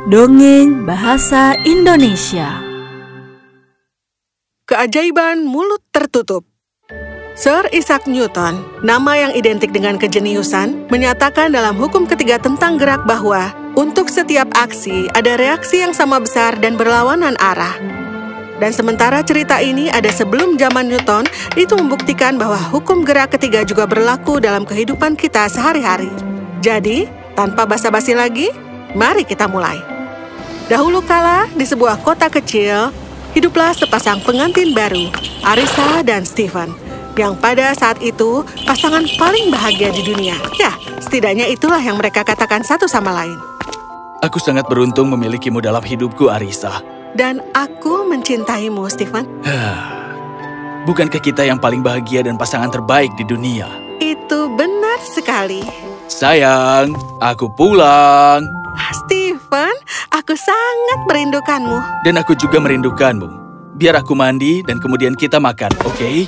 Dongeng Bahasa Indonesia. Keajaiban mulut tertutup. Sir Isaac Newton, nama yang identik dengan kejeniusan, menyatakan dalam hukum ketiga tentang gerak bahwa untuk setiap aksi ada reaksi yang sama besar dan berlawanan arah. Dan sementara cerita ini ada sebelum zaman Newton, itu membuktikan bahwa hukum gerak ketiga juga berlaku dalam kehidupan kita sehari-hari. Jadi, tanpa basa-basi lagi, mari kita mulai. Dahulu kala, di sebuah kota kecil, hiduplah sepasang pengantin baru, Arissa dan Stephen, yang pada saat itu pasangan paling bahagia di dunia. Ya, setidaknya itulah yang mereka katakan satu sama lain. Aku sangat beruntung memilikimu dalam hidupku, Arissa. Dan aku mencintaimu, Stephen. Bukankah kita yang paling bahagia dan pasangan terbaik di dunia? Itu benar sekali. Sayang, aku pulang. Stephen, aku sangat merindukanmu. Dan aku juga merindukanmu. Biar aku mandi dan kemudian kita makan, oke?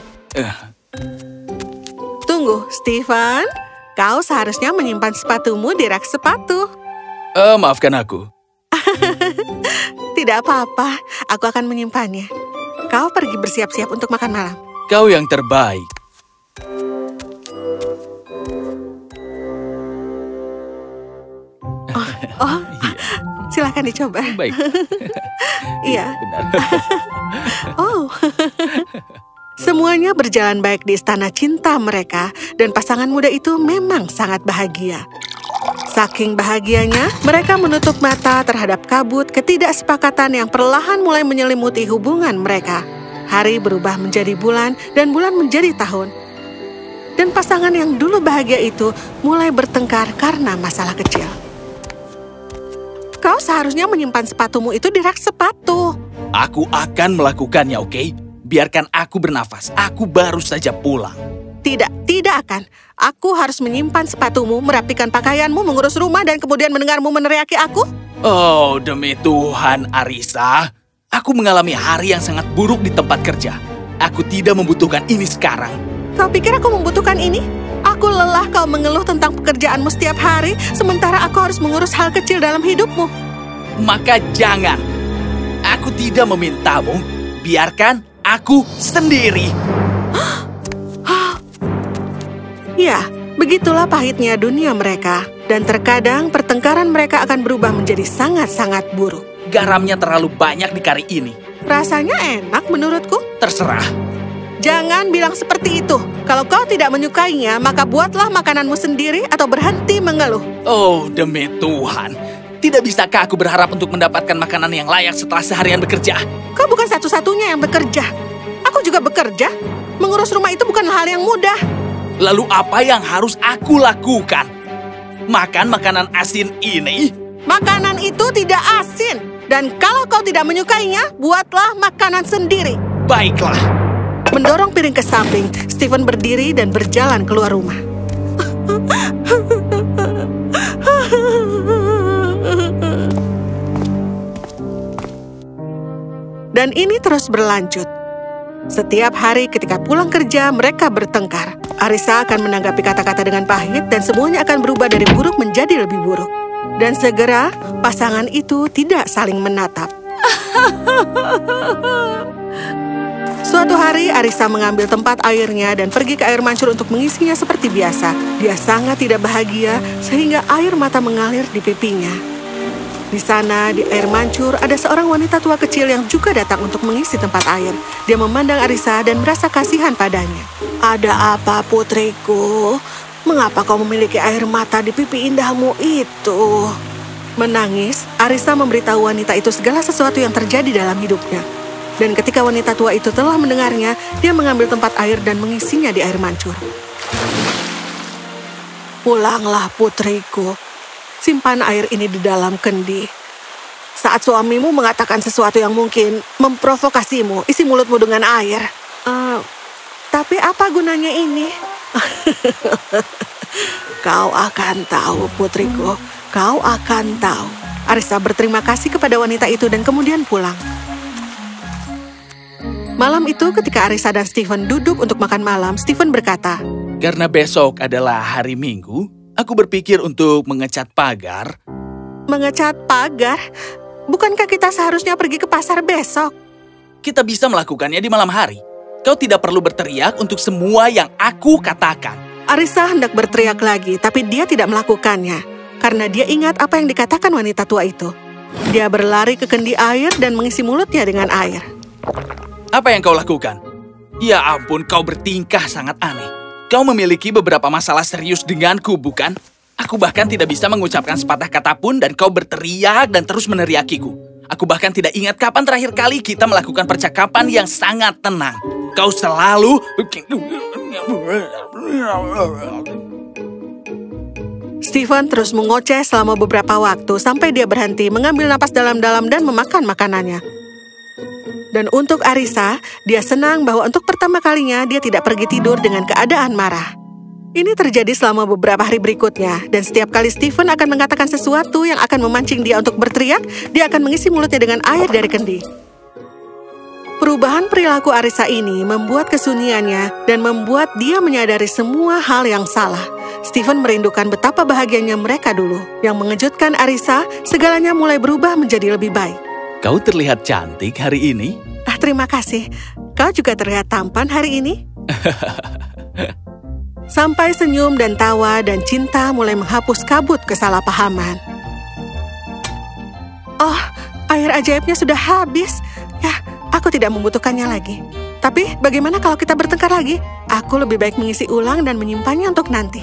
Tunggu, Stephen. Kau seharusnya menyimpan sepatumu di rak sepatu. Maafkan aku. Tidak apa-apa, aku akan menyimpannya. Kau pergi bersiap-siap untuk makan malam. Kau yang terbaik. Oh, silakan dicoba. Baik. Iya. Benar. Oh. Semuanya berjalan baik di istana cinta mereka, dan pasangan muda itu memang sangat bahagia. Saking bahagianya, mereka menutup mata terhadap kabut ketidaksepakatan yang perlahan mulai menyelimuti hubungan mereka. Hari berubah menjadi bulan, dan bulan menjadi tahun. Dan pasangan yang dulu bahagia itu mulai bertengkar karena masalah kecil. Kau seharusnya menyimpan sepatumu itu di rak sepatu. Aku akan melakukannya, oke? Biarkan aku bernafas. Aku baru saja pulang. Tidak akan. Aku harus menyimpan sepatumu, merapikan pakaianmu, mengurus rumah, dan kemudian mendengarmu meneriaki aku? Oh, demi Tuhan, Arissa. Aku mengalami hari yang sangat buruk di tempat kerja. Aku tidak membutuhkan ini sekarang. Kau pikir aku membutuhkan ini? Aku lelah kau mengeluh tentang pekerjaanmu setiap hari, sementara aku harus mengurus hal kecil dalam hidupmu. Maka jangan. Aku tidak memintamu. Biarkan aku sendiri. Ya, begitulah pahitnya dunia mereka. Dan terkadang pertengkaran mereka akan berubah menjadi sangat-sangat buruk. Garamnya terlalu banyak di kari ini. Rasanya enak menurutku. Terserah. Jangan bilang seperti itu. Kalau kau tidak menyukainya, maka buatlah makananmu sendiri atau berhenti mengeluh. Oh, demi Tuhan. Tidak bisakah aku berharap untuk mendapatkan makanan yang layak setelah seharian bekerja? Kau bukan satu-satunya yang bekerja. Aku juga bekerja. Mengurus rumah itu bukanlah hal yang mudah. Lalu apa yang harus aku lakukan? Makan makanan asin ini? Makanan itu tidak asin. Dan kalau kau tidak menyukainya, buatlah makanan sendiri. Baiklah. Mendorong piring ke samping, Stephen berdiri dan berjalan keluar rumah. Dan ini terus berlanjut. Setiap hari ketika pulang kerja, mereka bertengkar. Arissa akan menanggapi kata-kata dengan pahit, dan semuanya akan berubah dari buruk menjadi lebih buruk. Dan segera, pasangan itu tidak saling menatap. Suatu hari, Arissa mengambil tempat airnya dan pergi ke air mancur untuk mengisinya seperti biasa. Dia sangat tidak bahagia, sehingga air mata mengalir di pipinya. Di sana, di air mancur, ada seorang wanita tua kecil yang juga datang untuk mengisi tempat air. Dia memandang Arissa dan merasa kasihan padanya. Ada apa, putriku? Mengapa kau memiliki air mata di pipi indahmu itu? Menangis, Arissa memberitahu wanita itu segala sesuatu yang terjadi dalam hidupnya. Dan ketika wanita tua itu telah mendengarnya, dia mengambil tempat air dan mengisinya di air mancur. Pulanglah, putriku. Simpan air ini di dalam kendi. Saat suamimu mengatakan sesuatu yang mungkin memprovokasimu, isi mulutmu dengan air. Tapi apa gunanya ini? Kau akan tahu, putriku. Kau akan tahu. Arissa berterima kasih kepada wanita itu dan kemudian pulang. Malam itu ketika Arissa dan Stephen duduk untuk makan malam, Stephen berkata, Karena besok adalah hari Minggu, aku berpikir untuk mengecat pagar. Mengecat pagar? Bukankah kita seharusnya pergi ke pasar besok? Kita bisa melakukannya di malam hari. Kau tidak perlu berteriak untuk semua yang aku katakan. Arissa hendak berteriak lagi, tapi dia tidak melakukannya. Karena dia ingat apa yang dikatakan wanita tua itu. Dia berlari ke kendi air dan mengisi mulutnya dengan air. Apa yang kau lakukan? Ya ampun, kau bertingkah sangat aneh. Kau memiliki beberapa masalah serius denganku, bukan? Aku bahkan tidak bisa mengucapkan sepatah kata pun dan kau berteriak dan terus meneriakiku. Aku bahkan tidak ingat kapan terakhir kali kita melakukan percakapan yang sangat tenang. Kau selalu... Stephen terus mengoceh selama beberapa waktu sampai dia berhenti mengambil napas dalam-dalam dan memakan makanannya. Dan untuk Arissa, dia senang bahwa untuk pertama kalinya dia tidak pergi tidur dengan keadaan marah. Ini terjadi selama beberapa hari berikutnya, dan setiap kali Stephen akan mengatakan sesuatu yang akan memancing dia untuk berteriak, dia akan mengisi mulutnya dengan air dari kendi. Perubahan perilaku Arissa ini membuat kesunyiannya dan membuat dia menyadari semua hal yang salah. Stephen merindukan betapa bahagianya mereka dulu. Yang mengejutkan Arissa, segalanya mulai berubah menjadi lebih baik. Kau terlihat cantik hari ini. Terima kasih. Kau juga terlihat tampan hari ini. Sampai senyum dan tawa dan cinta mulai menghapus kabut kesalahpahaman. Oh, air ajaibnya sudah habis. Ya, aku tidak membutuhkannya lagi. Tapi bagaimana kalau kita bertengkar lagi? Aku lebih baik mengisi ulang dan menyimpannya untuk nanti.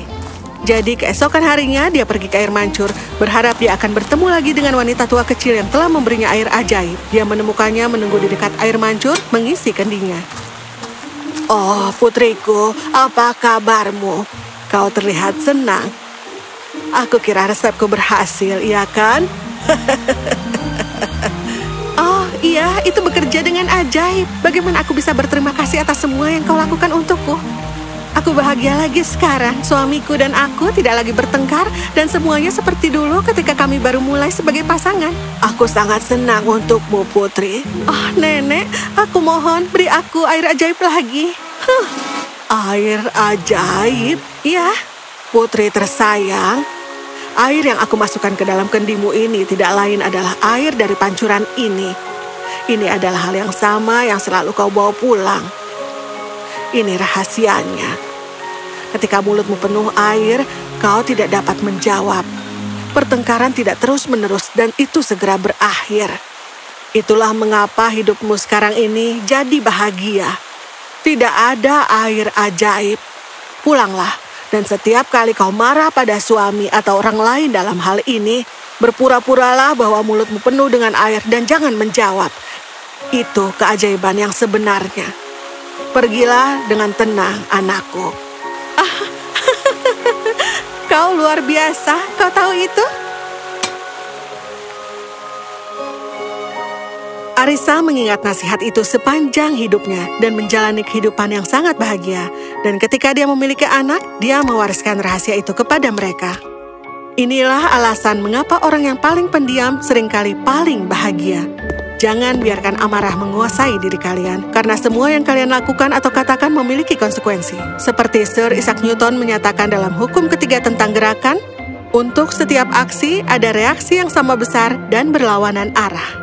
Jadi keesokan harinya dia pergi ke air mancur, berharap dia akan bertemu lagi dengan wanita tua kecil yang telah memberinya air ajaib. Dia menemukannya menunggu di dekat air mancur, mengisi kendinya. Oh, putriku, apa kabarmu? Kau terlihat senang. Aku kira resepku berhasil, iya kan? Oh, iya, itu bekerja dengan ajaib. Bagaimana aku bisa berterima kasih atas semua yang kau lakukan untukku? Aku bahagia lagi sekarang. Suamiku dan aku tidak lagi bertengkar dan semuanya seperti dulu ketika kami baru mulai sebagai pasangan. Aku sangat senang untukmu, putri. Oh, nenek, aku mohon beri aku air ajaib lagi. Air ajaib? Ya, putri tersayang. Air yang aku masukkan ke dalam kendimu ini tidak lain adalah air dari pancuran ini. Ini adalah hal yang sama yang selalu kau bawa pulang. Ini rahasianya. Ketika mulutmu penuh air, kau tidak dapat menjawab. Pertengkaran tidak terus-menerus dan itu segera berakhir. Itulah mengapa hidupmu sekarang ini jadi bahagia. Tidak ada air ajaib. Pulanglah, dan setiap kali kau marah pada suami atau orang lain dalam hal ini, berpura-puralah bahwa mulutmu penuh dengan air dan jangan menjawab. Itu keajaiban yang sebenarnya. Pergilah dengan tenang, anakku. Kau luar biasa, kau tahu itu? Arissa mengingat nasihat itu sepanjang hidupnya dan menjalani kehidupan yang sangat bahagia. Dan ketika dia memiliki anak, dia mewariskan rahasia itu kepada mereka. Inilah alasan mengapa orang yang paling pendiam seringkali paling bahagia. Jangan biarkan amarah menguasai diri kalian, karena semua yang kalian lakukan atau katakan memiliki konsekuensi. Seperti Sir Isaac Newton menyatakan dalam hukum ketiga tentang gerakan, untuk setiap aksi ada reaksi yang sama besar dan berlawanan arah.